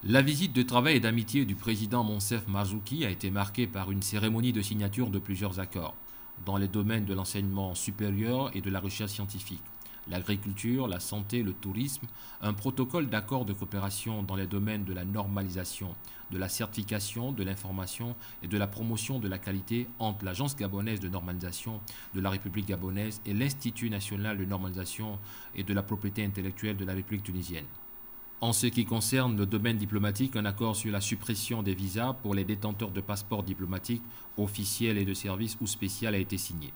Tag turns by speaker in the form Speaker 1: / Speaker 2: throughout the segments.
Speaker 1: La visite de travail et d'amitié du président Monsef Mazouki a été marquée par une cérémonie de signature de plusieurs accords dans les domaines de l'enseignement supérieur et de la recherche scientifique, l'agriculture, la santé, le tourisme, un protocole d'accord de coopération dans les domaines de la normalisation, de la certification, de l'information et de la promotion de la qualité entre l'Agence gabonaise de normalisation de la République gabonaise et l'Institut national de normalisation et de la propriété intellectuelle de la République tunisienne. En ce qui concerne le domaine diplomatique, un accord sur la suppression des visas pour les détenteurs de passeports diplomatiques officiels et de services ou spéciaux a été signé,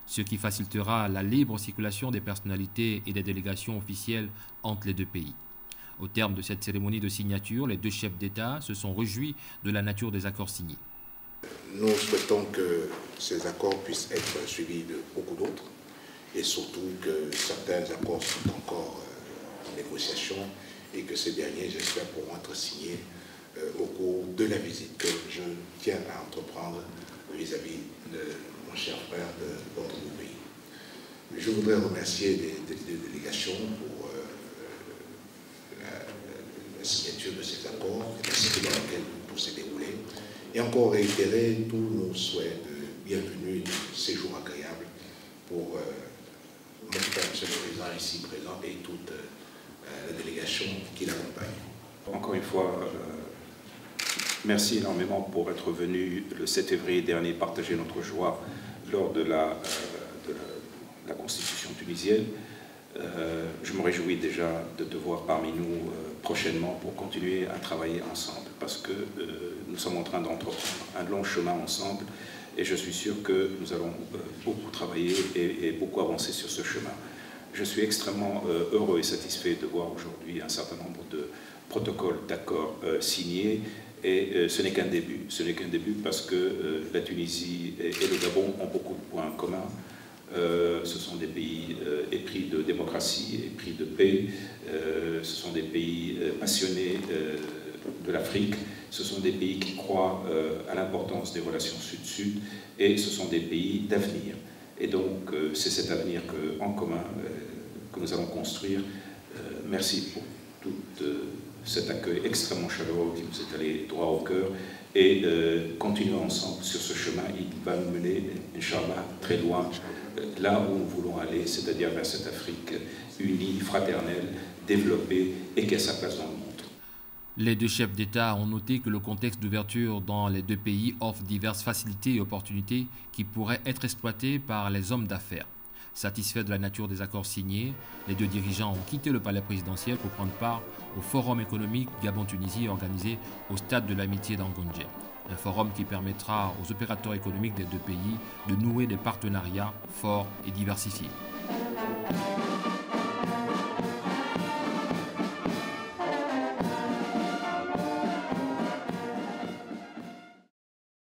Speaker 1: ce qui facilitera la libre circulation des personnalités et des délégations officielles entre les deux pays. Au terme de cette cérémonie de signature, les deux chefs d'État se sont réjouis de la nature des accords signés.
Speaker 2: Nous souhaitons que ces accords puissent être suivis de beaucoup d'autres et surtout que certains accords sont encore en négociation et que ces derniers, j'espère, pourront être signés au cours de la visite que je tiens à entreprendre vis-à-vis de mon cher frère de votre pays. Je voudrais remercier les délégations pour la signature de ces accords, la cité dans laquelle tout s'est déroulé, et encore réitérer tous nos souhaits de bienvenue et de séjour agréable pour mon frère, M. le Président, ici présent, et toute la délégation qui l'accompagne.
Speaker 3: Encore une fois, merci énormément pour être venu le 7 février dernier partager notre joie lors de la Constitution tunisienne. Je me réjouis déjà de te voir parmi nous prochainement pour continuer à travailler ensemble parce que nous sommes en train d'entreprendre un long chemin ensemble et je suis sûr que nous allons beaucoup travailler et beaucoup avancer sur ce chemin. Je suis extrêmement heureux et satisfait de voir aujourd'hui un certain nombre de protocoles d'accords signés et ce n'est qu'un début. Ce n'est qu'un début parce que la Tunisie et le Gabon ont beaucoup de points communs. Ce sont des pays épris de démocratie, épris de paix, ce sont des pays passionnés de l'Afrique, ce sont des pays qui croient à l'importance des relations sud-sud et ce sont des pays d'avenir. Et donc, c'est cet avenir en commun que nous allons construire. Merci pour tout cet accueil extrêmement chaleureux qui nous est allé droit au cœur. Et continuons ensemble sur ce chemin. Il va nous mener, Inch'Allah, très loin, là où nous voulons aller, c'est-à-dire vers cette Afrique unie, fraternelle, développée et qui a sa place dans le monde.
Speaker 1: Les deux chefs d'État ont noté que le contexte d'ouverture dans les deux pays offre diverses facilités et opportunités qui pourraient être exploitées par les hommes d'affaires. Satisfaits de la nature des accords signés, les deux dirigeants ont quitté le palais présidentiel pour prendre part au forum économique Gabon-Tunisie organisé au stade de l'amitié d'Angondje. Un forum qui permettra aux opérateurs économiques des deux pays de nouer des partenariats forts et diversifiés.